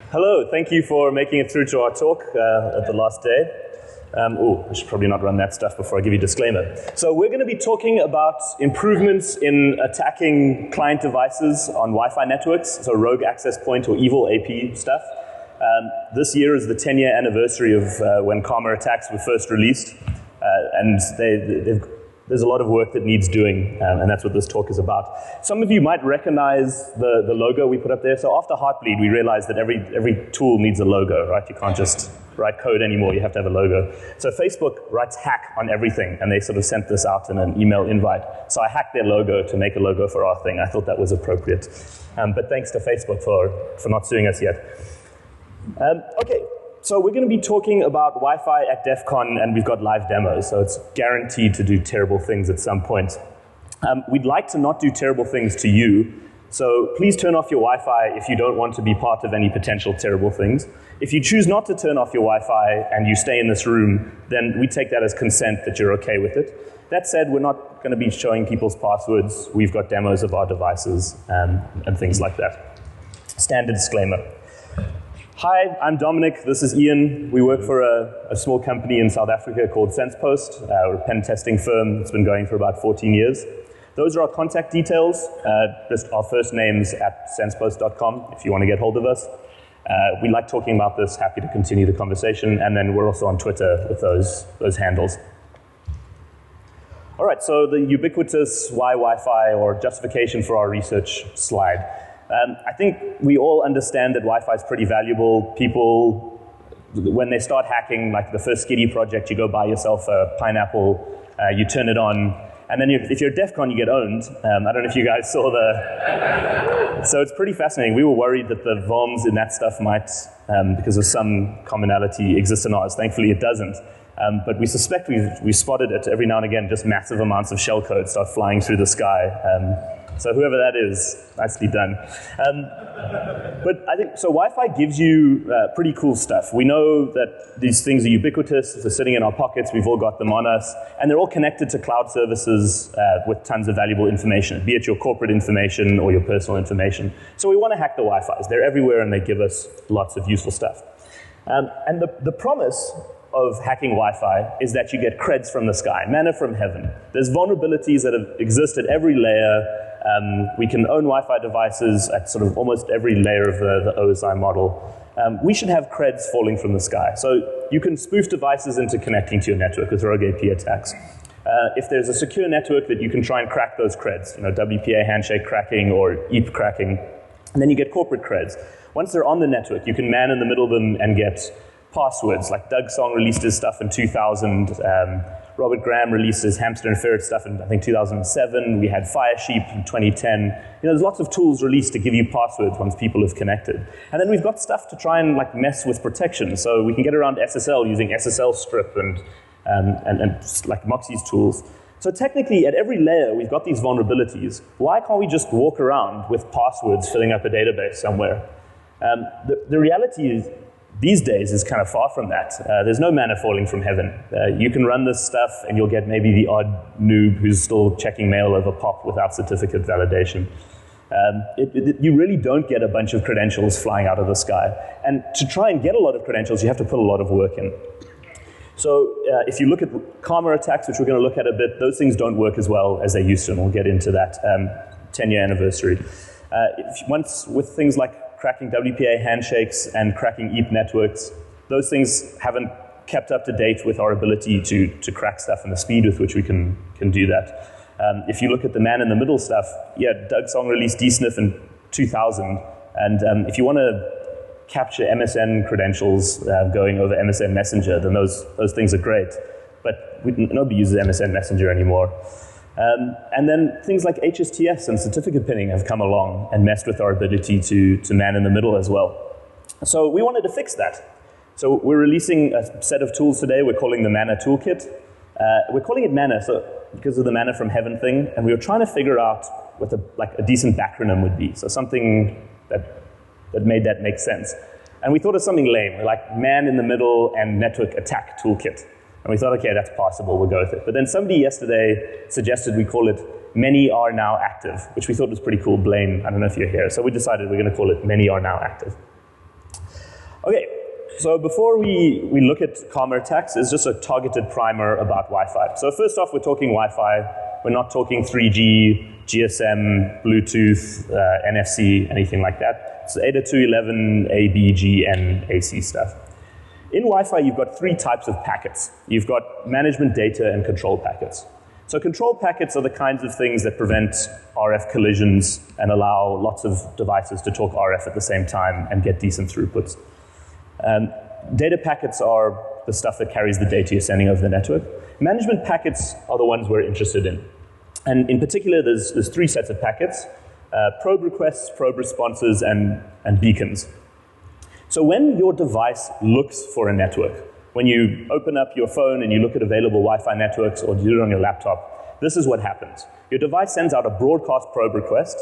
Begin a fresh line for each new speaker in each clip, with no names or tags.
Hello, thank you for making it through to our talk at the last day. I should probably not run that stuff before I give you a disclaimer. So we're going to be talking about improvements in attacking client devices on Wi-Fi networks, so rogue access point or evil AP stuff. This year is the 10-year anniversary of when Karma attacks were first released, and there's a lot of work that needs doing, and that's what this talk is about. Some of you might recognize the logo we put up there. So after Heartbleed, we realized that every tool needs a logo, right? You can't just write code anymore, you have to have a logo. So Facebook writes hack on everything, and they sort of sent this out in an email invite. So I hacked their logo to make a logo for our thing. I thought that was appropriate. But thanks to Facebook for not suing us yet. Okay. So we're going to be talking about Wi-Fi at DEF CON, and we've got live demos, so it's guaranteed to do terrible things at some point. We'd like to not do terrible things to you, so please turn off your Wi-Fi if you don't want to be part of any potential terrible things. If you choose not to turn off your Wi-Fi and you stay in this room, then we take that as consent that you're okay with it. That said, we're not going to be showing people's passwords. We've got demos of our devices and things like that. Standard disclaimer. Hi, I'm Dominic, this is Ian. We work for a small company in South Africa called SensePost. We're a pen testing firm that's been going for about 14 years. Those are our contact details, just our first names at sensepost.com if you want to get hold of us. We like talking about this, happy to continue the conversation, and then we're also on Twitter with those handles. All right, so the ubiquitous why Wi-Fi or justification for our research slide. I think we all understand that Wi-Fi is pretty valuable. People, when they start hacking, like the first Skitty project, you go buy yourself a Pineapple, you turn it on, and then if you're at DEF CON, you get owned. I don't know if you guys saw So it's pretty fascinating. We were worried that the VOMs in that stuff might, because of some commonality, exist in ours. Thankfully, it doesn't. But we suspect we've spotted it every now and again, just massive amounts of shellcode start flying through the sky. So whoever that is, nicely done. But I think, so Wi-Fi gives you pretty cool stuff. We know that these things are ubiquitous, they're sitting in our pockets, we've all got them on us, and they're all connected to cloud services with tons of valuable information, be it your corporate information or your personal information. So we want to hack the Wi-Fis. They're everywhere and they give us lots of useful stuff. And the promise of hacking Wi-Fi is that you get creds from the sky, manna from heaven. There's vulnerabilities that exist at every layer. We can own Wi-Fi devices at sort of almost every layer of the OSI model. We should have creds falling from the sky. So you can spoof devices into connecting to your network with rogue AP attacks. If there's a secure network that you can try and crack those creds, WPA handshake cracking or EAP cracking, and then you get corporate creds. Once they're on the network, you can man in the middle of them and get passwords, like Doug Song released his stuff in 2000, Robert Graham released his hamster and ferret stuff in, I think, 2007. We had Firesheep in 2010. There's lots of tools released to give you passwords once people have connected. And then we've got stuff to try and mess with protection. So we can get around SSL using SSL strip and like Moxie's tools. So technically, at every layer, we've got these vulnerabilities. Why can't we just walk around with passwords filling up a database somewhere? The reality is, these days is kind of far from that. There's no manna falling from heaven. You can run this stuff and you'll get maybe the odd noob who's still checking mail over POP without certificate validation. You really don't get a bunch of credentials flying out of the sky. And to try and get a lot of credentials, you have to put a lot of work in. So if you look at Karma attacks, which we're going to look at a bit, those things don't work as well as they used to, and we'll get into that 10-year anniversary. Once with things like cracking WPA handshakes and cracking EAP networks, those things haven't kept up to date with our ability to crack stuff and the speed with which we can do that. If you look at the man in the middle stuff, Doug Song released DSNF in 2000, and if you want to capture MSN credentials going over MSN Messenger, then those things are great, but nobody uses MSN Messenger anymore. And then things like HSTS and certificate pinning have come along and messed with our ability to man in the middle as well. So we wanted to fix that. So we're releasing a set of tools today. We're calling the Manna Toolkit. We're calling it Manna because of the manna from heaven thing, and we were trying to figure out what a decent backronym would be. So something that made that make sense. And we thought of something lame. We're like man in the middle and network attack toolkit. And we thought, okay, that's possible, we'll go with it. But then somebody yesterday suggested we call it Many Are Now Active, which we thought was pretty cool. Blaine, I don't know if you're here. So we decided we're going to call it Many Are Now Active. Okay, so before we look at Karma attacks, it's just a targeted primer about Wi-Fi. So first off, we're talking Wi-Fi. We're not talking 3G, GSM, Bluetooth, NFC, anything like that. It's 802.11, A, B, G, N, AC stuff. In Wi-Fi, you've got three types of packets. You've got management data and control packets. So control packets are the kinds of things that prevent RF collisions and allow lots of devices to talk RF at the same time and get decent throughputs. Data packets are the stuff that carries the data you're sending over the network. Management packets are the ones we're interested in. And in particular, there's three sets of packets: probe requests, probe responses, and beacons. So when your device looks for a network, when you open up your phone and you look at available Wi-Fi networks or do it on your laptop, this is what happens. Your device sends out a broadcast probe request,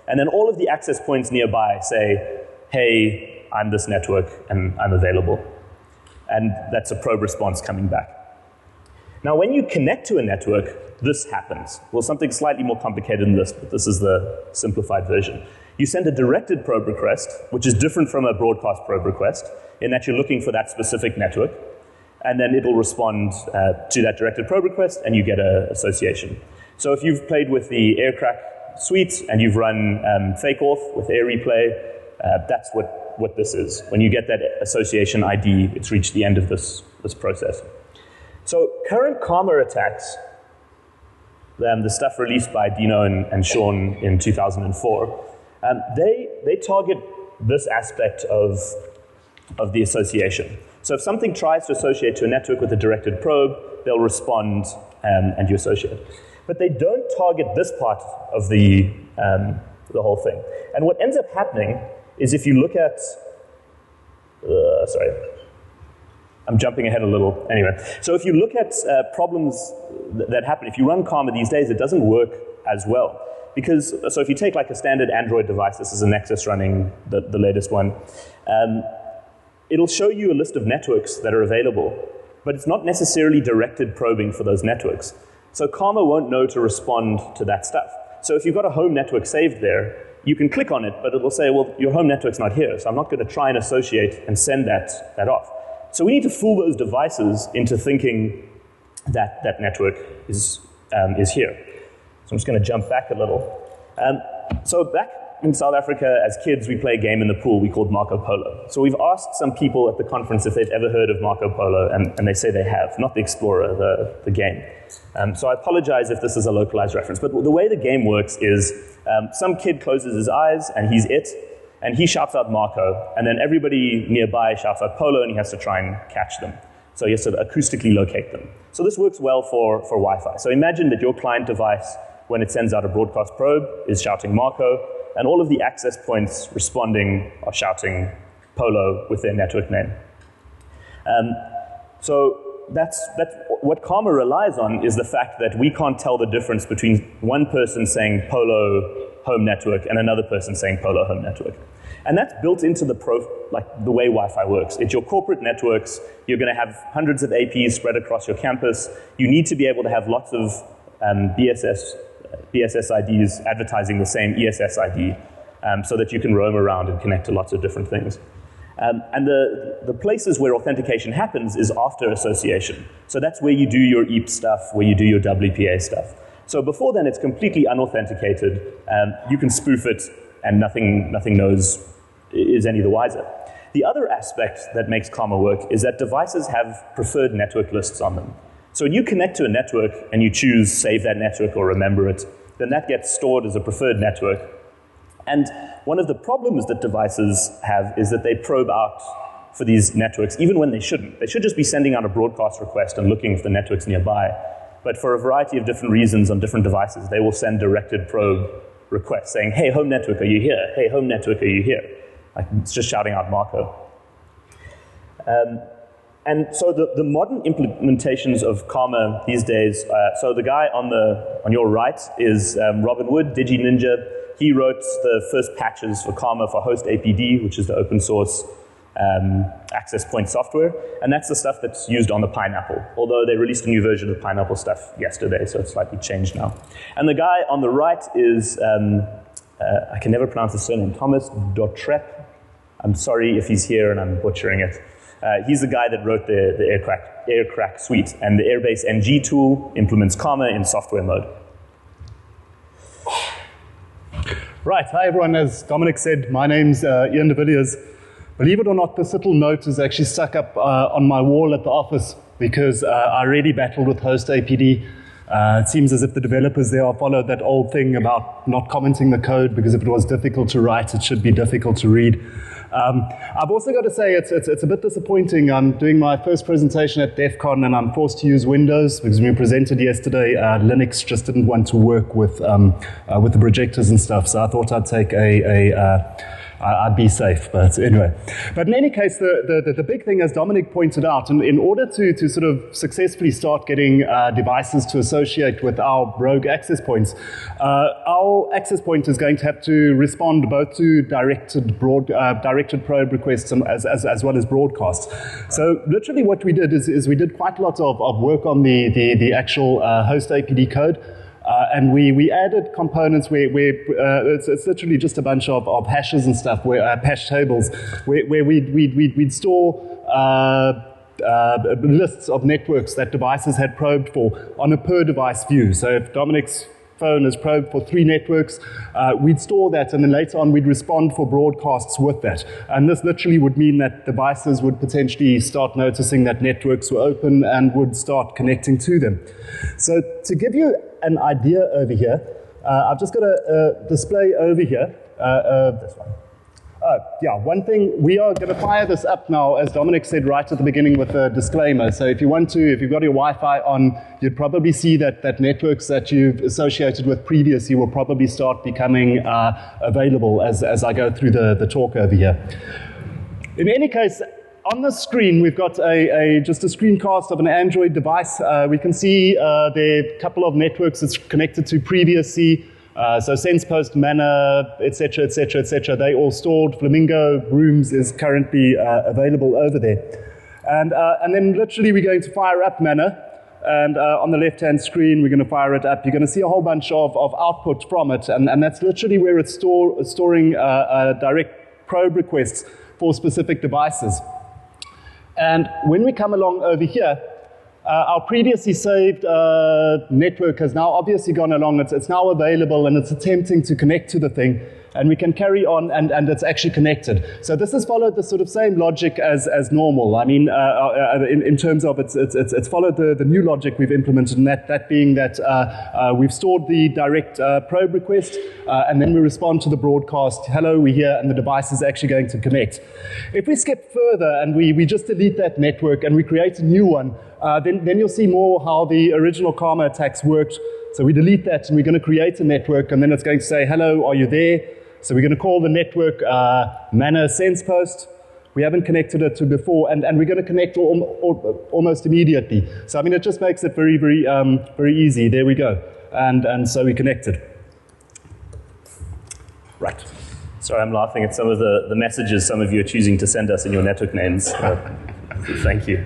and then all of the access points nearby say, hey, I'm this network and I'm available. And that's a probe response coming back. Now, when you connect to a network, this happens. Well, something slightly more complicated than this, but this is the simplified version. You send a directed probe request, which is different from a broadcast probe request, in that you're looking for that specific network, and then it'll respond to that directed probe request, and you get an association. So if you've played with the AirCrack suite, and you've run fake-auth with Air Replay, that's what this is. When you get that association ID, it's reached the end of this process. So current Karma attacks, the stuff released by Dino and Sean in 2004, they target this aspect of the association. So if something tries to associate to a network with a directed probe, they'll respond and you associate. But they don't target this part of the whole thing. And what ends up happening is if you look at, sorry, I'm jumping ahead a little. Anyway, so if you look at problems that happen, if you run Karma these days, it doesn't work as well. Because, so if you take like a standard Android device, this is a Nexus running the latest one, it'll show you a list of networks that are available, but it's not necessarily directed probing for those networks. So Karma won't know to respond to that stuff. So if you've got a home network saved there, you can click on it, but it will say, well, your home network's not here, so I'm not going to try and associate and send that off. So we need to fool those devices into thinking that that network is here. So I'm just going to jump back a little. So back in South Africa, as kids, we play a game in the pool we called Marco Polo. So we've asked some people at the conference if they've ever heard of Marco Polo, and they say they have, not the Explorer, the game. So I apologize if this is a localized reference, but the way the game works is some kid closes his eyes, and he's it, and he shouts out Marco, and then everybody nearby shouts out Polo, and he has to try and catch them. So he has to acoustically locate them. So this works well for Wi-Fi. So imagine that your client device, when it sends out a broadcast probe, is shouting Marco, and all of the access points responding are shouting Polo with their network name. So that's what Karma relies on, is the fact that we can't tell the difference between one person saying Polo home network and another person saying Polo home network. And that's built into the way Wi-Fi works. It's your corporate networks. You're going to have hundreds of APs spread across your campus. You need to be able to have lots of BSS IDs advertising the same ESS ID so that you can roam around and connect to lots of different things. And the places where authentication happens is after association. So that's where you do your EAP stuff, where you do your WPA stuff. So before then, it's completely unauthenticated. You can spoof it, and nothing is any the wiser. The other aspect that makes Karma work is that devices have preferred network lists on them. So when you connect to a network and you choose save that network or remember it, then that gets stored as a preferred network. And one of the problems that devices have is that they probe out for these networks, even when they shouldn't. They should just be sending out a broadcast request and looking if the network's nearby. But for a variety of different reasons on different devices, they will send directed probe requests saying, hey, home network, are you here? Hey, home network, are you here? Like, it's just shouting out Marco. And so the modern implementations of Karma these days, so the guy on your right is Robin Wood, DigiNinja. He wrote the first patches for Karma for hostapd, which is the open source access point software. And that's the stuff that's used on the Pineapple, although they released a new version of Pineapple stuff yesterday, so it's slightly changed now. And the guy on the right is, I can never pronounce his surname, Thomas Dotrep. I'm sorry if he's here and I'm butchering it. He's the guy that wrote the aircrack suite, and the Airbase NG tool implements Karma in software mode.
Right, hi everyone. As Dominic said, my name's Ian de Villiers. Believe it or not, this little note is actually stuck up on my wall at the office because I really battled with hostapd. It seems as if the developers there followed that old thing about not commenting the code, because if it was difficult to write, it should be difficult to read. I've also got to say it's a bit disappointing. I'm doing my first presentation at DEF CON and I'm forced to use Windows because when we presented yesterday, Linux just didn't want to work with the projectors and stuff, so I thought I'd take I'd be safe, but anyway. But in any case, the big thing, as Dominic pointed out, in order to sort of successfully start getting devices to associate with our rogue access points, our access point is going to have to respond both to directed probe requests as well as broadcasts. So literally what we did is we did quite a lot of work on the actual hostapd code. And we added components where it's literally just a bunch of hashes and stuff, hash tables, where we'd store lists of networks that devices had probed for on a per device view. So if Dominic's phone is probed for 3 networks, we'd store that, and then later on we'd respond for broadcasts with that. And this literally would mean that devices would potentially start noticing that networks were open and would start connecting to them. So to give you an idea over here, I've just got a display over here. This one. One thing, we are going to fire this up now, as Dominic said right at the beginning, with a disclaimer. So if you've got your Wi-Fi on, you'd probably see that networks that you've associated with previously will probably start becoming available as I go through the talk over here. In any case, on the screen, we've got just a screencast of an Android device. We can see there are a couple of networks it's connected to previously. So SENSEPOST, Manna, etc., etc., etc. They all stored. Flamingo Rooms is currently available over there. And then literally we're going to fire up Manna. And on the left-hand screen, we're going to fire it up. You're going to see a whole bunch of output from it. And that's literally where it's storing direct probe requests for specific devices. And when we come along over here, our previously saved network has now obviously gone along. It's now available and it's attempting to connect to the thing. And we can carry on and it's actually connected. So this has followed the sort of same logic as normal. I mean, in terms of it's followed the new logic we've implemented, and that being that we've stored the direct probe request and then we respond to the broadcast, hello, we're here, and the device is actually going to connect. If we skip further and we just delete that network and we create a new one, then you'll see more how the original Karma attacks worked. So we delete that and we're going to create a network, and then it's going to say, hello, are you there? So we're going to call the network Manna SensePost. We haven't connected it to before, and we're going to connect almost immediately. So I mean, it just makes it very, very, very easy. There we go. And so we connected. Right.
Sorry, I'm laughing at some of the messages some of you are choosing to send us in your network names. Thank you.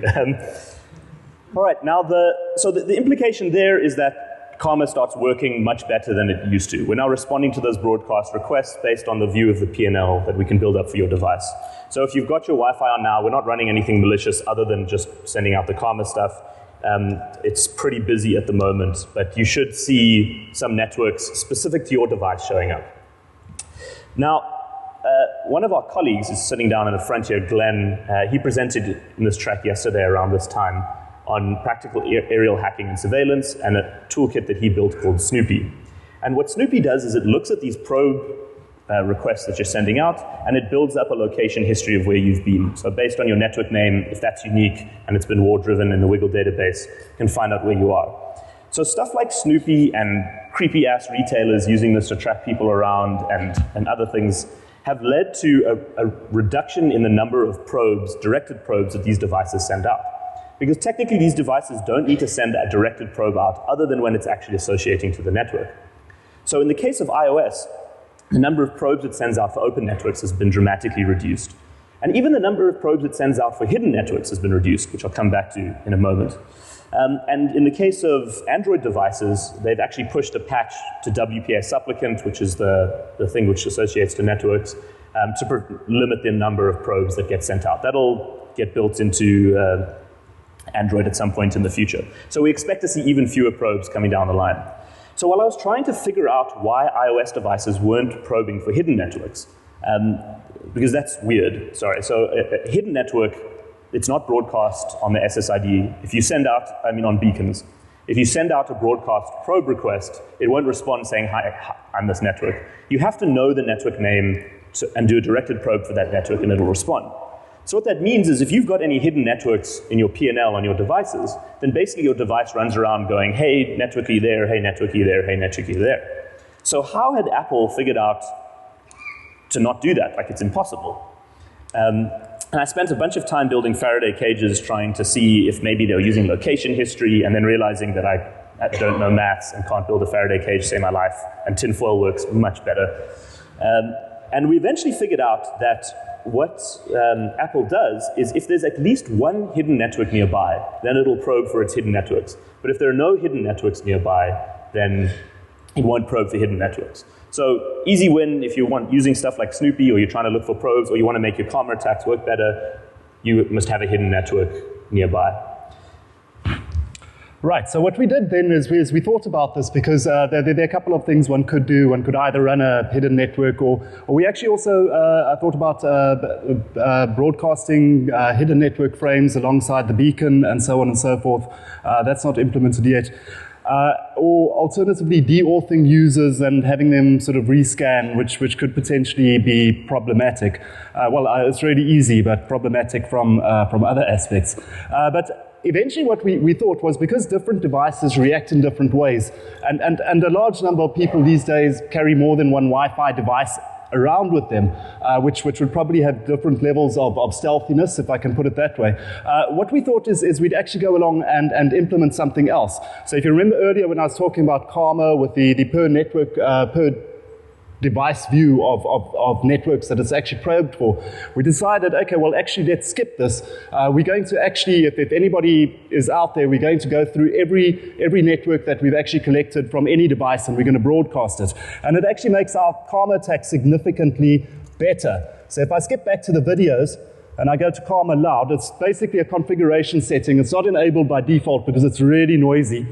All right, now the implication there is that Karma starts working much better than it used to. We're now responding to those broadcast requests based on the view of the P&L that we can build up for your device. So if you've got your Wi-Fi on now, we're not running anything malicious other than just sending out the Karma stuff. It's pretty busy at the moment, but you should see some networks specific to your device showing up. Now, one of our colleagues is sitting down in the front here, Glenn. He presented in this track yesterday around this time on practical aerial hacking and surveillance, and a toolkit that he built called Snoopy. And what Snoopy does is it looks at these probe requests that you're sending out, and it builds up a location history of where you've been. So based on your network name, if that's unique and it's been war-driven in the Wiggle database, you can find out where you are. So stuff like Snoopy and creepy-ass retailers using this to track people around and other things have led to a reduction in the number of probes, directed probes, that these devices send out. Because technically these devices don't need to send a directed probe out other than when it's actually associating to the network. So in the case of iOS, the number of probes it sends out for open networks has been dramatically reduced. And even the number of probes it sends out for hidden networks has been reduced, which I'll come back to in a moment. And in the case of Android devices, they've actually pushed a patch to WPA supplicant, which is the thing which associates to networks. to limit the number of probes that get sent out. That'll get built into Android at some point in the future. So we expect to see even fewer probes coming down the line. So while I was trying to figure out why iOS devices weren't probing for hidden networks, because that's weird, sorry. So a hidden network, it's not broadcast on the SSID. If you send out, on beacons, if you send out a broadcast probe request, it won't respond saying, hi, I'm this network. You have to know the network name and do a directed probe for that network and it'll respond. So what that means is if you've got any hidden networks in your P&L on your devices, then basically your device runs around going, hey, networky there, hey, networky there, hey, networky there. So how had Apple figured out to not do that? Like, it's impossible. And I spent a bunch of time building Faraday cages trying to see if maybe they were using location history, and then realizing that I don't know maths and can't build a Faraday cage to save my life, and tinfoil works much better. And we eventually figured out that what Apple does is if there's at least one hidden network nearby, then it'll probe for its hidden networks. But if there are no hidden networks nearby, then it won't probe for hidden networks. So easy win if you want using stuff like Snoopy, or you're trying to look for probes, or you want to make your Karma attacks work better, you must have a hidden network nearby.
Right, so what we did then is we thought about this because there are a couple of things one could do. One could either run a hidden network, or we actually also thought about broadcasting hidden network frames alongside the beacon and so on and so forth. That's not implemented yet. Or alternatively, de-authing users and having them sort of rescan, which could potentially be problematic. It's really easy, but problematic from other aspects. But eventually what we thought was, because different devices react in different ways, and a large number of people these days carry more than one Wi-Fi device around with them, which would probably have different levels of stealthiness, if I can put it that way. What we thought is we'd actually go along and implement something else. So if you remember earlier when I was talking about Karma with the per network, per device view of networks that it's actually probed for, we decided, okay, well, actually, let's skip this. We're going to actually, if anybody is out there, we're going to go through every network that we've actually collected from any device, and we're going to broadcast it. And it actually makes our Karma attack significantly better. So if I skip back to the videos, and I go to Karma Loud, it's basically a configuration setting. It's not enabled by default because it's really noisy.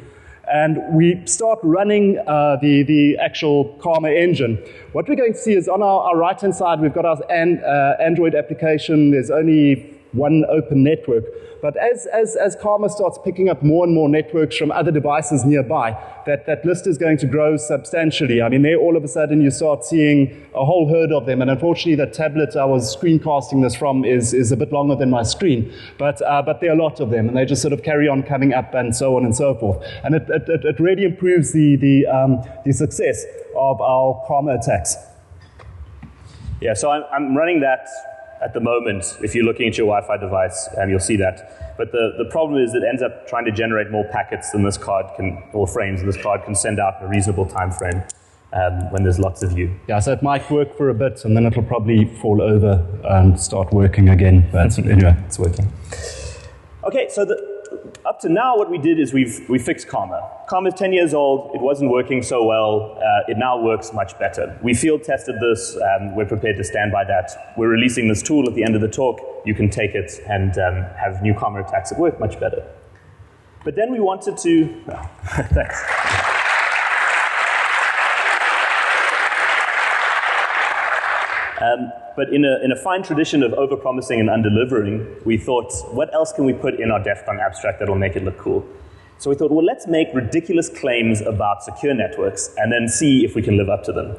And we start running the actual Karma engine. What we're going to see is on our right-hand side, we've got our Android application. There's only one open network. But as Karma starts picking up more and more networks from other devices nearby, that list is going to grow substantially. I mean, there all of a sudden you start seeing a whole herd of them. And unfortunately, the tablet I was screencasting this from is a bit longer than my screen. But there are a lot of them, and they just sort of carry on coming up and so on and so forth. And it really improves the success of our Karma attacks.
Yeah, so I'm running that at the moment. If you're looking at your Wi-Fi device, you'll see that. But the problem is it ends up trying to generate more packets than this card can, or frames this card can send out in a reasonable time frame when there's lots of you.
Yeah, so it might work for a bit, and then it'll probably fall over and start working again. But anyway, it's working.
Okay, so up to now, what we did is we fixed Karma. Karma is 10 years old. It wasn't working so well. It now works much better. We field tested this. We're prepared to stand by that. We're releasing this tool at the end of the talk. You can take it and have new Karma attacks that work much better. But then we wanted to... Oh, thanks. But in a fine tradition of over-promising and under-delivering, we thought, what else can we put in our DEF CON abstract that'll make it look cool? So we thought, well, let's make ridiculous claims about secure networks and then see if we can live up to them.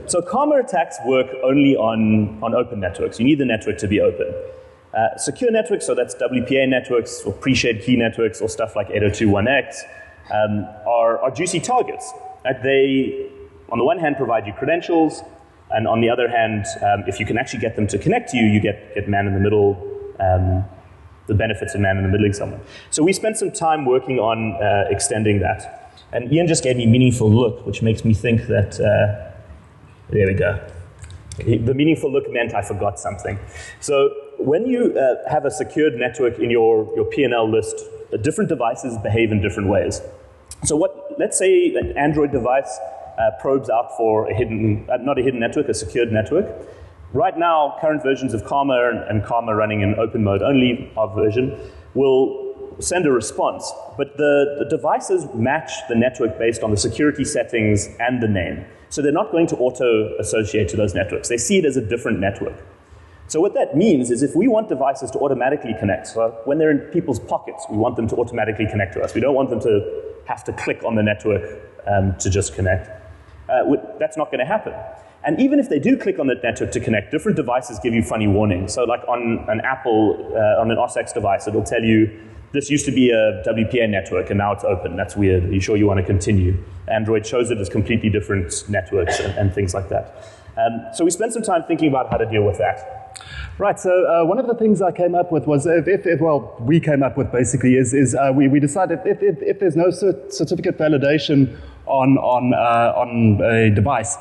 So Karma attacks work only on open networks. You need the network to be open. Secure networks, so that's WPA networks or pre-shared key networks or stuff like 802.1x, are juicy targets. They, on the one hand, provide you credentials, and on the other hand, if you can actually get them to connect to you, you get man in the middle, the benefits of man in the middling someone. So we spent some time working on extending that. And Ian just gave me meaningful look, which makes me think that, there we go. The meaningful look meant I forgot something. So when you have a secured network in your P&L list, different devices behave in different ways. So let's say an Android device probes out for a hidden, not a hidden network, a secured network. Right now, current versions of Karma and Karma running in open mode only, our version, will send a response, but the devices match the network based on the security settings and the name. So they're not going to auto-associate to those networks. They see it as a different network. So what that means is if we want devices to automatically connect, so when they're in people's pockets, we want them to automatically connect to us. We don't want them to have to click on the network to just connect. That's not going to happen. And even if they do click on the network to connect, different devices give you funny warnings. So like on an Apple, on an OS device, it'll tell you, this used to be a WPA network, and now it's open. That's weird. Are you sure you want to continue? Android shows it as completely different networks and things like that. So we spent some time thinking about how to deal with that.
Right, so one of the things I came up with was, we came up with basically is we decided if there's no certificate validation on a device,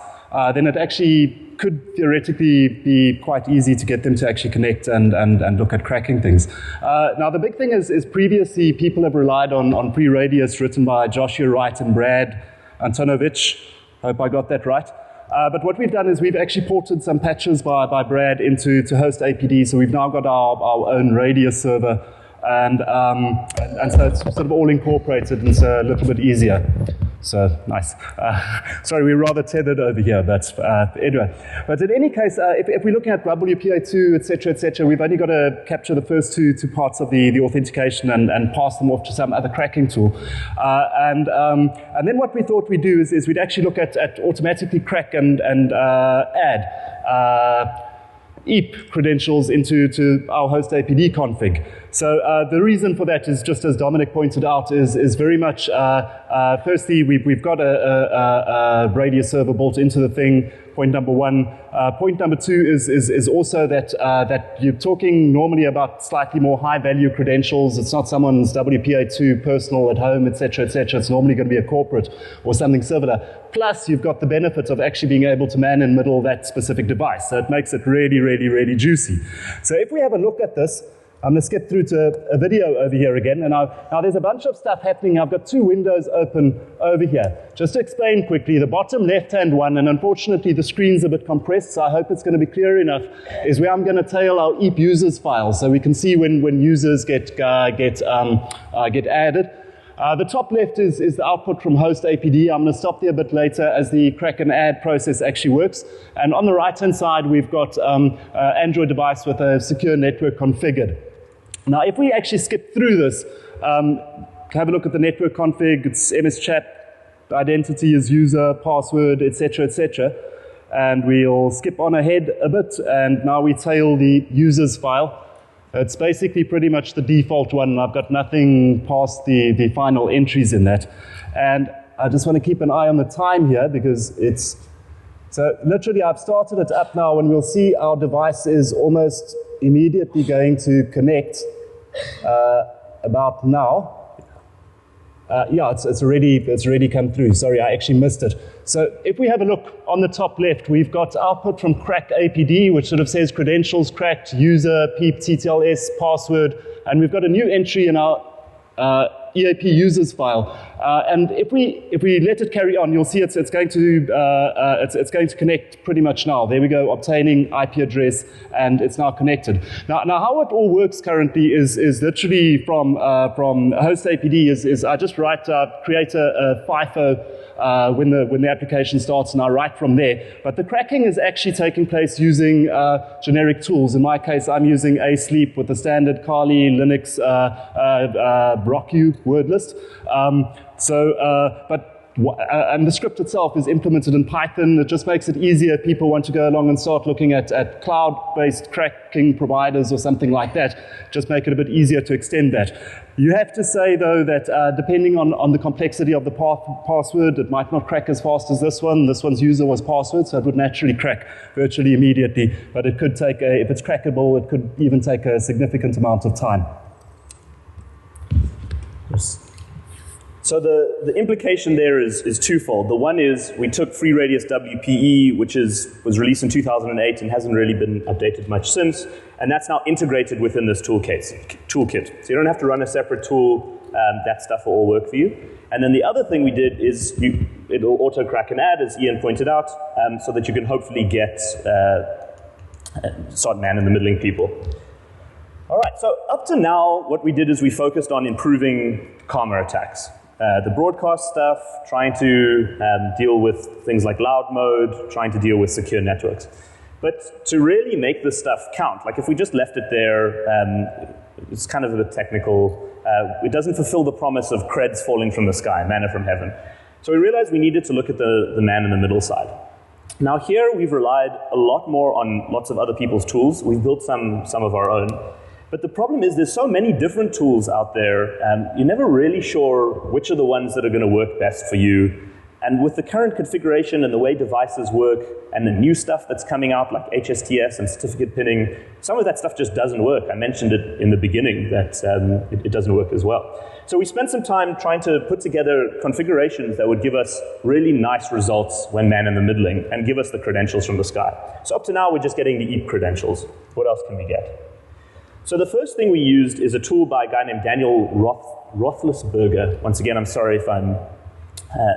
then it actually could theoretically be quite easy to get them to actually connect and look at cracking things. Now the big thing is previously people have relied on free radius written by Joshua Wright and Brad Antonovich. Hope I got that right. But what we've done is we've actually ported some patches by Brad into hostapd, so we've now got our own radius server, and so it's sort of all incorporated and so a little bit easier. So nice. Sorry, we're rather tethered over here, but anyway. But in any case, if we're looking at WPA2, etc., we've only got to capture the first two parts of the authentication and pass them off to some other cracking tool. And then what we thought we'd do is we'd actually look at automatically crack and add EAP credentials into our hostapd config. So the reason for that is, just as Dominic pointed out, is very much, firstly, we've got a radius server built into the thing, point number one. Point number two is also that you're talking normally about slightly more high-value credentials. It's not someone's WPA2 personal at home, etc., etc. It's normally going to be a corporate or something similar. Plus, you've got the benefit of actually being able to man in middle that specific device. So it makes it really, really, really juicy. So if we have a look at this, I'm going to skip through to a video over here again. And now there's a bunch of stuff happening. I've got two windows open over here. Just to explain quickly, the bottom left-hand one, and unfortunately the screen's a bit compressed, so I hope it's going to be clear enough, is where I'm going to tail our EAP users file, so we can see when users get added. The top left is the output from hostapd. I'm going to stop there a bit later as the crack and add process actually works. And on the right-hand side, we've got Android device with a secure network configured. Now, if we actually skip through this, have a look at the network config. It's mschat, identity is user, password, etc., etc. And we'll skip on ahead a bit, and now we tail the users file. It's basically pretty much the default one. I've got nothing past the final entries in that. And I just want to keep an eye on the time here because it's... So literally I've started it up now, and we'll see our device is almost immediately going to connect about now. Yeah, it's already come through. Sorry, I actually missed it. So if we have a look on the top left, we've got output from crack APD, which sort of says credentials cracked, user, PEEP, TTLS, password, and we've got a new entry in our EAP users file. And if we let it carry on, you'll see it's going to connect pretty much now. There we go, obtaining IP address, and it's now connected. Now how it all works currently is literally from hostapd is I just create a FIFO when the application starts, and I write from there. But the cracking is actually taking place using generic tools. In my case, I'm using asleep with the standard Kali, Linux, Brocu word list. And the script itself is implemented in Python. It just makes it easier. People want to go along and start looking at cloud-based cracking providers or something like that. Just make it a bit easier to extend that. You have to say, though, that depending on the complexity of the password, it might not crack as fast as this one. This one's user was password, so it would naturally crack virtually immediately. But it could take, if it's crackable, it could even take a significant amount of time.
So the implication there is twofold. The one is we took free radius WPE, which was released in 2008 and hasn't really been updated much since, and that's now integrated within this toolkit. So you don't have to run a separate tool that stuff will all work for you. And then the other thing we did is it'll auto-crack an ad, as Ian pointed out, so that you can hopefully start man-in-the-middling people. All right, so up to now, what we did is we focused on improving Karma attacks. The broadcast stuff, trying to deal with things like loud mode, trying to deal with secure networks. But to really make this stuff count, like if we just left it there, it's kind of a bit technical. It doesn't fulfill the promise of creds falling from the sky, manna from heaven. So we realized we needed to look at the man-in-the-middle side. Now here we've relied a lot more on lots of other people's tools. We've built some of our own. But the problem is there's so many different tools out there, you're never really sure which are the ones that are going to work best for you. And with the current configuration and the way devices work and the new stuff that's coming out like HSTS and certificate pinning, some of that stuff just doesn't work. I mentioned it in the beginning that it doesn't work as well. So we spent some time trying to put together configurations that would give us really nice results when man-in-the-middling and give us the credentials from the sky. So up to now we're just getting the EAP credentials. What else can we get? So the first thing we used is a tool by a guy named Daniel Roethlisberger. Once again, I'm sorry if I'm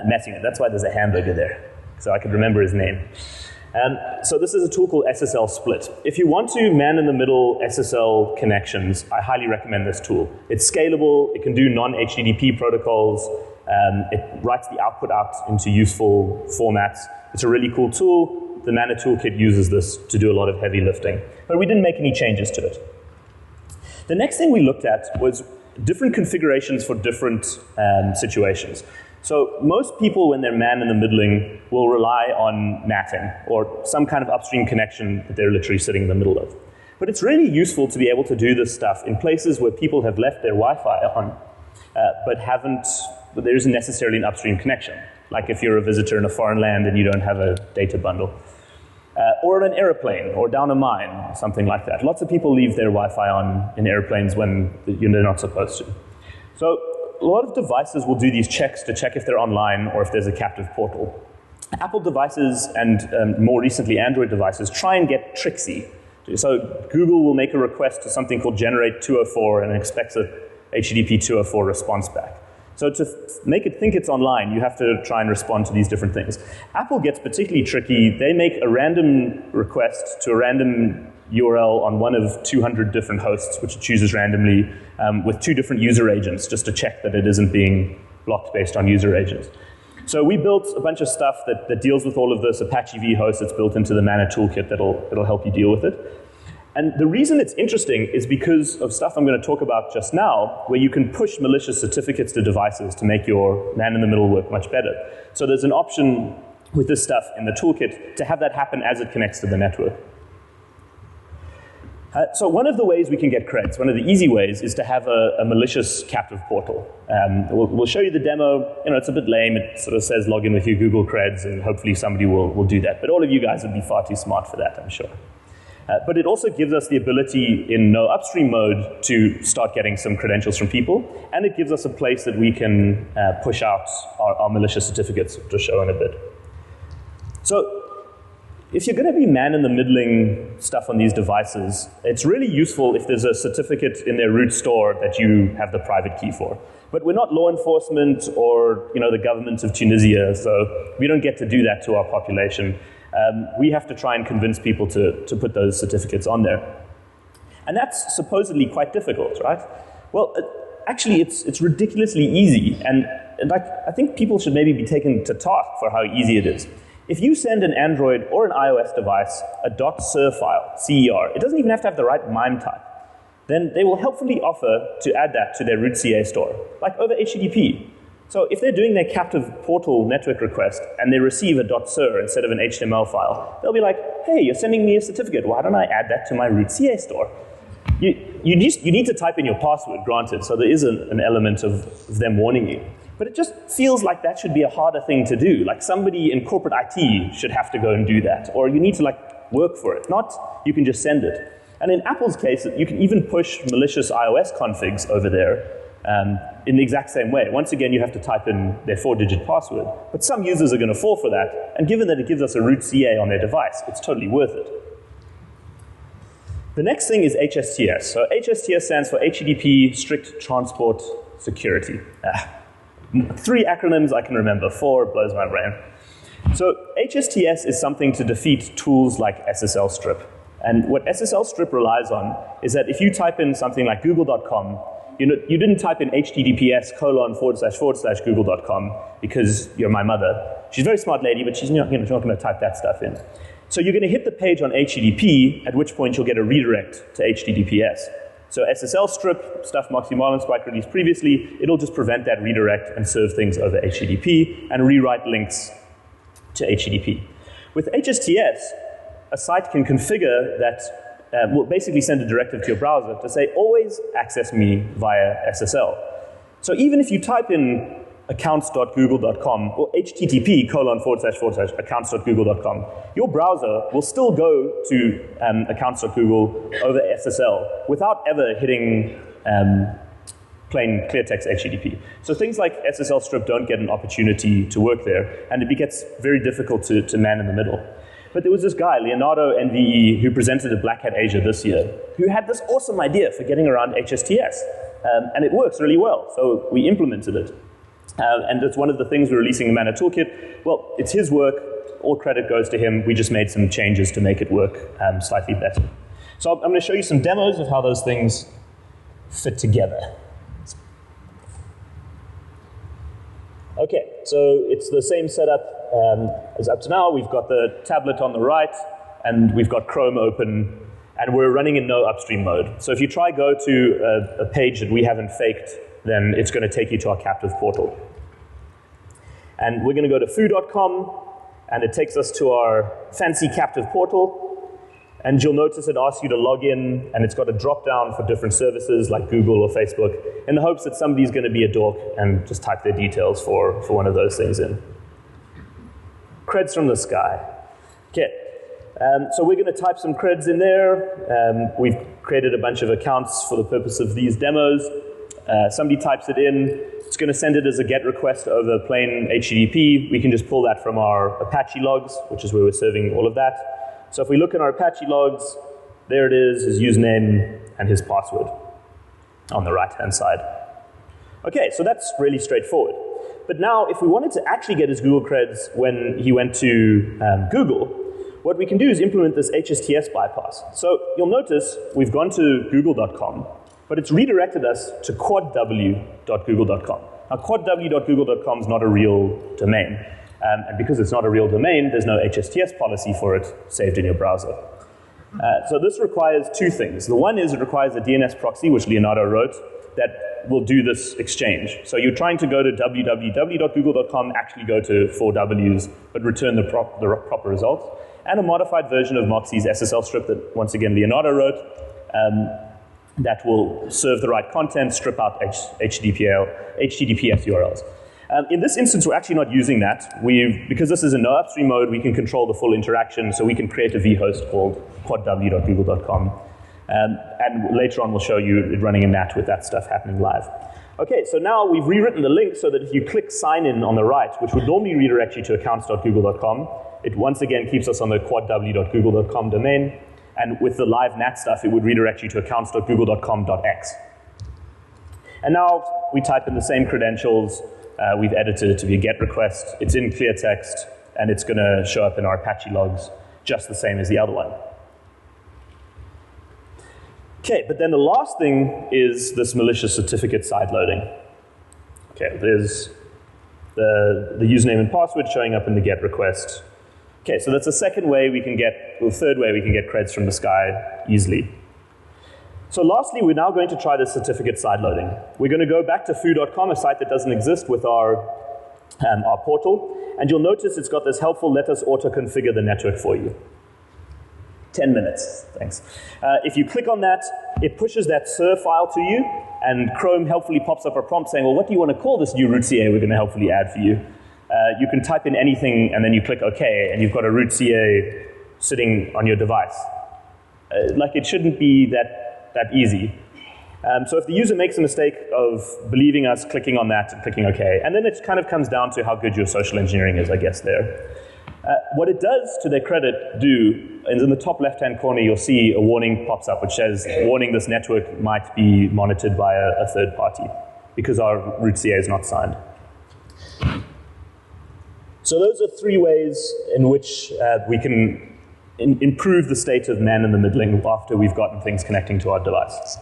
messing it. That's why there's a hamburger there, so I could remember his name. So this is a tool called SSL Split. If you want to man-in-the-middle SSL connections, I highly recommend this tool. It's scalable, it can do non-HTTP protocols, it writes the output out into useful formats. It's a really cool tool. The Manna toolkit uses this to do a lot of heavy lifting. But we didn't make any changes to it. The next thing we looked at was different configurations for different situations. So most people, when they're man-in-the-middling, will rely on matting or some kind of upstream connection that they're literally sitting in the middle of. But it's really useful to be able to do this stuff in places where people have left their Wi-Fi on, but there isn't necessarily an upstream connection. Like if you're a visitor in a foreign land and you don't have a data bundle. Or on an airplane, or down a mine, something like that. Lots of people leave their Wi-Fi on in airplanes when they're not supposed to. So a lot of devices will do these checks to check if they're online or if there's a captive portal. Apple devices and more recently Android devices try and get tricksy. So Google will make a request to something called generate 204 and expects a HTTP 204 response back. So to make it think it's online, you have to try and respond to these different things. Apple gets particularly tricky. They make a random request to a random URL on one of 200 different hosts, which it chooses randomly, with 2 different user agents, just to check that it isn't being blocked based on user agents. So we built a bunch of stuff that deals with all of this. Apache vhost that's built into the Manna toolkit that'll help you deal with it. And the reason it's interesting is because of stuff I'm going to talk about just now, where you can push malicious certificates to devices to make your man-in-the-middle work much better. So there's an option with this stuff in the toolkit to have that happen as it connects to the network. So one of the ways we can get creds, one of the easy ways, is to have a malicious captive portal. We'll show you the demo. It's a bit lame. It sort of says log in with your Google creds, and hopefully somebody will do that. But all of you guys would be far too smart for that, I'm sure. But it also gives us the ability in no upstream mode to start getting some credentials from people, and it gives us a place that we can push out our malicious certificates, which I'll show in a bit. So if you're going to be man-in-the-middling stuff on these devices, it's really useful if there's a certificate in their root store that you have the private key for. But we're not law enforcement or the government of Tunisia, so we don't get to do that to our population. We have to try and convince people to put those certificates on there. And that's supposedly quite difficult, right? Well, actually, it's ridiculously easy. And I think people should maybe be taken to task for how easy it is. If you send an Android or an iOS device a .ser file, CER, it doesn't even have to have the right MIME type, then they will helpfully offer to add that to their root CA store, like over HTTP. So if they're doing their captive portal network request and they receive a .ser instead of an HTML file, they'll be like, hey, you're sending me a certificate. Why don't I add that to my root CA store? You need to type in your password, granted, so there is an element of them warning you. But it just feels like that should be a harder thing to do. Like somebody in corporate IT should have to go and do that. Or you need to work for it. Not you can just send it. And in Apple's case, you can even push malicious iOS configs over there in the exact same way. Once again, you have to type in their 4-digit password. But some users are going to fall for that. And given that it gives us a root CA on their device, it's totally worth it. The next thing is HSTS. So HSTS stands for HTTP Strict Transport security. 3 acronyms I can remember, 4 blows my brain. So HSTS is something to defeat tools like SSL strip. And what SSL strip relies on is that if you type in something like google.com, you didn't type in https://google.com because you're my mother. She's a very smart lady, but she's not going to type that stuff in. So you're going to hit the page on HTTP, at which point you'll get a redirect to HTTPS. So SSL strip, stuff Moxie Marlinspike released previously, it'll just prevent that redirect and serve things over HTTP and rewrite links to HTTP. With HSTS, a site can configure that, will basically send a directive to your browser to say, always access me via SSL. So even if you type in accounts.google.com or http://accounts.google.com, your browser will still go to accounts.google over SSL without ever hitting plain clear text HTTP. So things like SSL strip don't get an opportunity to work there, and it gets very difficult to man in the middle. But there was this guy, LeonardoNVE, who presented at Black Hat Asia this year, who had this awesome idea for getting around HSTS. And it works really well, so we implemented it. And it's one of the things we're releasing in Manna Toolkit. Well, it's his work. All credit goes to him. We just made some changes to make it work slightly better. So I'm going to show you some demos of how those things fit together. Okay, so it's the same setup as up to now. We've got the tablet on the right, and we've got Chrome open, and we're running in no upstream mode. So if you try go to a page that we haven't faked, then it's going to take you to our captive portal. And we're going to go to foo.com, and it takes us to our fancy captive portal. And you'll notice it asks you to log in, and it's got a drop-down for different services like Google or Facebook, in the hopes that somebody's going to be a dork and just type their details for one of those things in. Creds from the sky. Okay, so we're going to type some creds in there. We've created a bunch of accounts for the purpose of these demos. Somebody types it in. It's going to send it as a GET request over plain HTTP. We can just pull that from our Apache logs, which is where we're serving all of that. So if we look in our Apache logs, there it is, his username and his password on the right-hand side. Okay, so that's really straightforward. But now, if we wanted to actually get his Google creds when he went to Google, what we can do is implement this HSTS bypass. So you'll notice we've gone to google.com, but it's redirected us to quadw.google.com. Now, quadw.google.com is not a real domain. And because it's not a real domain, there's no HSTS policy for it saved in your browser. So this requires 2 things. The one is it requires a DNS proxy, which Leonardo wrote, that will do this exchange. So you're trying to go to www.google.com, actually go to 4 Ws, but return the proper results. And a modified version of Moxie's SSL strip that, once again, Leonardo wrote, that will serve the right content, strip out HTTPS URLs. In this instance, we're actually not using that. Because this is in no upstream mode, we can control the full interaction, so we can create a vhost called quadw.google.com. And later on, we'll show you it running in NAT with that stuff happening live. Okay, so now we've rewritten the link so that if you click sign in on the right, which would normally redirect you to accounts.google.com, it once again keeps us on the quadw.google.com domain. And with the live NAT stuff, it would redirect you to accounts.google.com.x. And now we type in the same credentials. We've edited it to be a GET request. It's in clear text, and it's going to show up in our Apache logs just the same as the other one. Okay, but then the last thing is this malicious certificate side loading. Okay, there's the username and password showing up in the GET request. Okay, so that's the second way we can get, or the third way we can get creds from the sky easily. So lastly, we're now going to try this certificate side loading. We're going to go back to foo.com, a site that doesn't exist, with our portal. And you'll notice it's got this helpful let us auto-configure the network for you. 10 minutes, thanks. If you click on that, it pushes that SIR file to you, and Chrome helpfully pops up a prompt saying, well, what do you want to call this new root CA we're going to helpfully add for you? You can type in anything, and then you click OK, and you've got a root CA sitting on your device. Like, it shouldn't be that easy. So if the user makes a mistake of believing us, clicking on that, and clicking OK, and then it kind of comes down to how good your social engineering is, I guess, there. What it does, to their credit, do, is in the top left-hand corner, you'll see a warning pops up, which says, warning, this network might be monitored by a third party. because our root CA is not signed. So those are 3 ways in which we can improve the state of man in the middling after we've gotten things connecting to our device.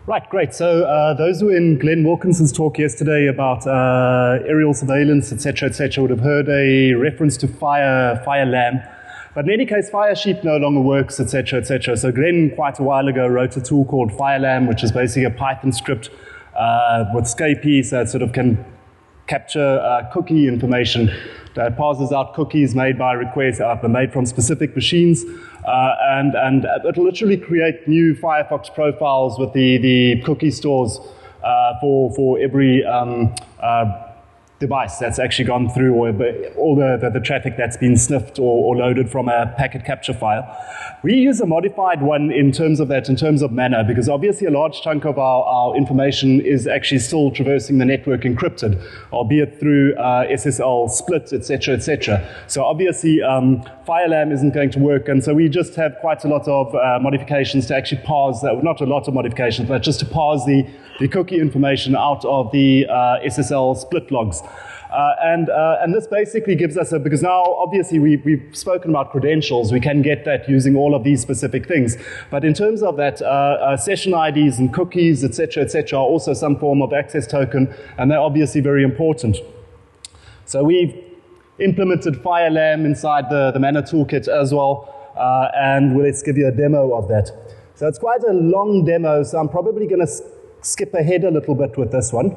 Right, great. So those who were in Glenn Wilkinson's talk yesterday about aerial surveillance, etc., would have heard a reference to FireLam. But in any case, Firesheep no longer works, etc., So Glenn, quite a while ago, wrote a tool called FireLam, which is basically a Python script with Scapy, so it sort of can capture cookie information that parses out cookies made by request, made from specific machines, and it'll literally create new Firefox profiles with the cookie stores for every device that's actually gone through, or all the traffic that's been sniffed or loaded from a packet capture file. We use a modified one in terms of Manna, because obviously a large chunk of our information is actually still traversing the network encrypted, albeit through SSL splits, etc. So obviously FireLam isn't going to work, and so we just have quite a lot of modifications to actually parse that, not a lot of modifications, but just to parse the cookie information out of the SSL split logs. And this basically gives us because now obviously we've spoken about credentials, we can get that using all of these specific things. But in terms of that, session IDs and cookies, etc., are also some form of access token, and they're obviously very important. So we've implemented FireLam inside the Manna toolkit as well, and let's give you a demo of that. So it's quite a long demo, so I'm probably going to skip ahead a little bit with this one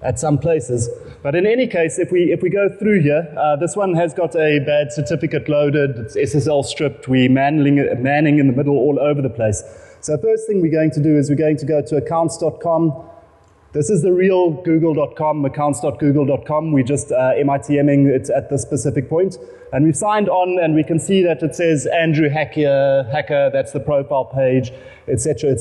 at some places. But in any case, if we go through here, this one has got a bad certificate loaded, it's SSL stripped, we're manning in the middle all over the place. So first thing we're going to do is we're going to go to accounts.com. This is the real google.com, accounts.google.com. We just MITMing it at this specific point. And we've signed on, and we can see that it says Andrew Hacker, that's the profile page, etc.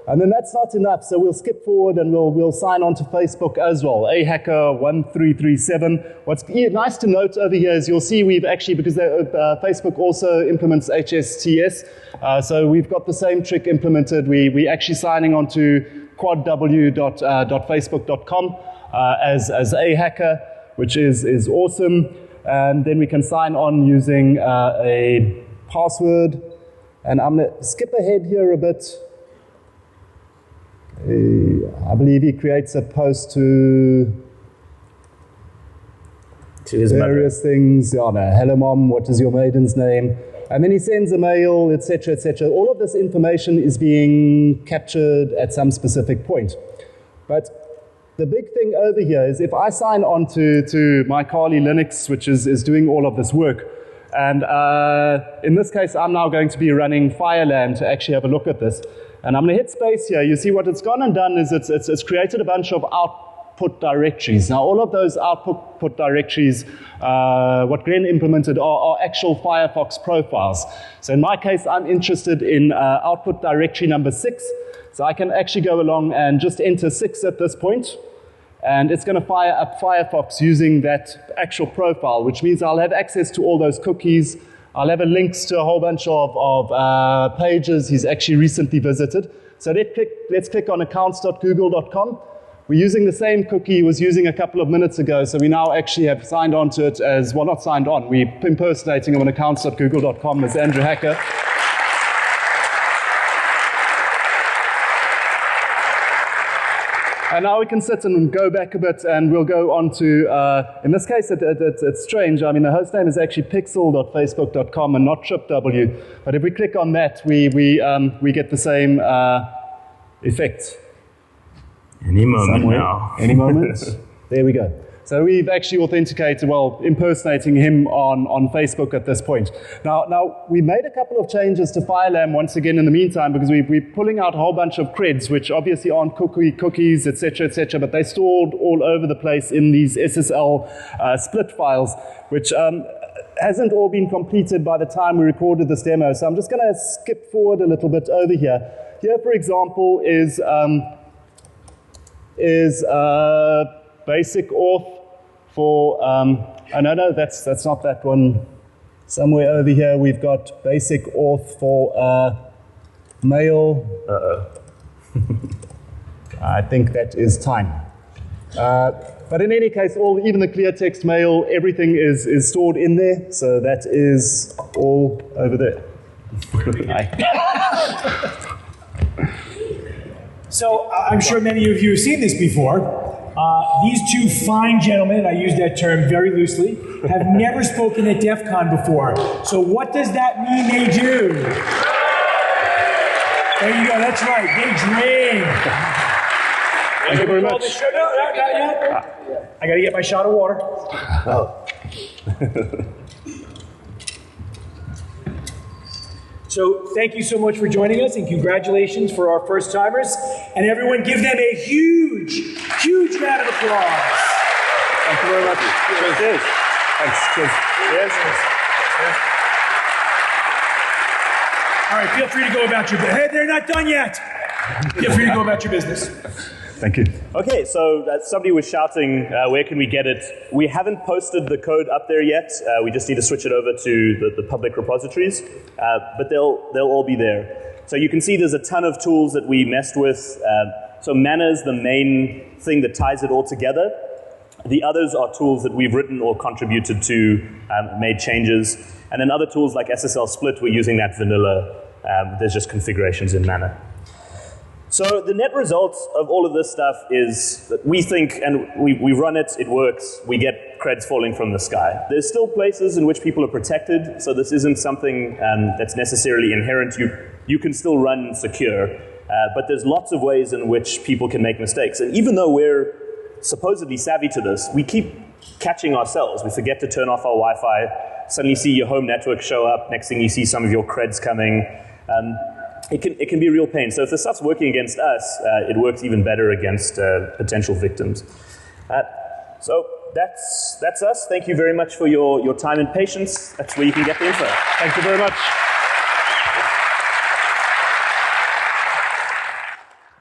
And then that's not enough, so we'll skip forward and we'll sign on to Facebook as well, ahacker1337. What's nice to note over here is you'll see we've actually, because Facebook also implements HSTS, so we've got the same trick implemented. We're actually signing on to quadw.facebook.com as ahacker, which is awesome. And then we can sign on using a password. And I'm going to skip ahead here a bit. I believe he creates a post to his various things. Oh no, hello mom, what is your maiden's name? And then he sends a mail, etc. All of this information is being captured at some specific point. But the big thing over here is if I sign on to my Kali Linux, which is doing all of this work, and in this case I'm now going to be running FireLam to actually have a look at this. And I'm going to hit space here. You see what it's gone and done is it's created a bunch of output directories. Now all of those output directories, what Glenn implemented are actual Firefox profiles. So in my case, I'm interested in output directory number 6. So I can actually go along and just enter 6 at this point, and it's going to fire up Firefox using that actual profile, which means I'll have access to all those cookies. I'll have links to a whole bunch of pages he's actually recently visited. So let's click on accounts.google.com. We're using the same cookie he was using a couple of minutes ago, so we now actually have signed on to it as, well, not signed on, we're impersonating him on accounts.google.com as Andrew Hacker. And now we can sit and go back a bit, and we'll go on to, in this case, it's strange. I mean, the host name is actually pixel.facebook.com and not tripw. But if we click on that, we get the same effect.
Any moment now.
Any moment. There we go. So we've actually authenticated, well, impersonating him on Facebook at this point. Now we made a couple of changes to FireLam once again in the meantime, because we're pulling out a whole bunch of creds, which obviously aren't cookies, etc., but they're stored all over the place in these SSL split files, which hasn't all been completed by the time we recorded this demo. So I'm just going to skip forward a little bit over here. Here, for example, is basic auth for, no, that's not that one. Somewhere over here we've got basic auth for mail. I think that is time. But in any case, even the clear text mail, everything is stored in there, so that is all over there.
So I'm sure many of you have seen this before. These two fine gentlemen, and I use that term very loosely, have never spoken at DEF CON before. So what does that mean they do? There you go, that's right, they drink.
Thank you very much.
No, not yet. I gotta get my shot of water. So thank you so much for joining us, and congratulations for our first timers. And everyone give them a huge, huge round of applause.
Thank you very much. Cheers. Thanks. Cheers. Yes.
All right, feel free to go about your business. Hey, they're not done yet. Feel free to go about your business.
Thank you.
Okay, so somebody was shouting, where can we get it? We haven't posted the code up there yet. We just need to switch it over to the public repositories, but they'll all be there. So you can see there's a ton of tools that we messed with. So Manna is the main thing that ties it all together. The others are tools that we've written or contributed to, made changes. And then other tools like SSL Split, we're using that vanilla. There's just configurations in Manna. So the net result of all of this stuff is that we think, and we run it, it works, we get creds falling from the sky. There's still places in which people are protected, so this isn't something that's necessarily inherent. You can still run secure, but there's lots of ways in which people can make mistakes. And even though we're supposedly savvy to this, we keep catching ourselves. We forget to turn off our Wi-Fi, suddenly see your home network show up, next thing you see some of your creds coming. It can be a real pain. So if the stuff's working against us, it works even better against potential victims. So that's us. Thank you very much for your time and patience. That's where you can get the info.
Thank you very much.